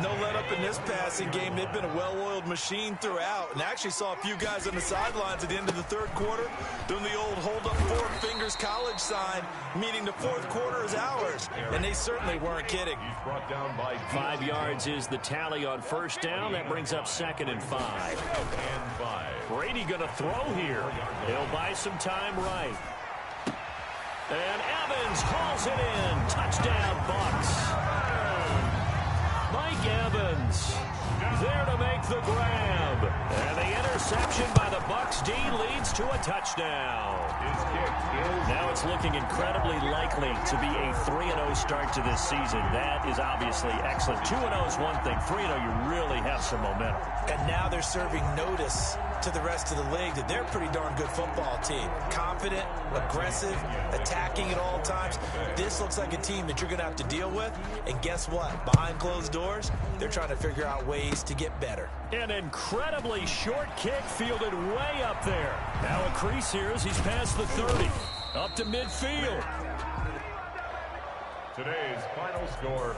No let up in this passing game. They've been a well-oiled machine throughout. And I actually saw a few guys on the sidelines at the end of the 3rd quarter doing the old hold up 4 fingers college sign, meaning the 4th quarter is ours. And they certainly weren't kidding. 5 yards is the tally on first down. That brings up 2nd and 5. Brady going to throw here. He'll buy some time right. And Evans hauls it in. Touchdown, Bucks. Mike Evans there to make the grab. And the interception by the Bucks D leads to a touchdown. Now it's looking incredibly likely to be a 3-0 start to this season. That is obviously excellent. 2-0 is one thing. 3-0, you really have some momentum. And now they're serving notice to the rest of the league that they're a pretty darn good football team. Confident, aggressive, attacking at all times. This looks like a team that you're going to have to deal with. And guess what? Behind closed doors, they're trying to figure out ways to get better. An incredibly short kick fielded way up there. Now a crease here as he's past the 30. Up to midfield. Today's final score.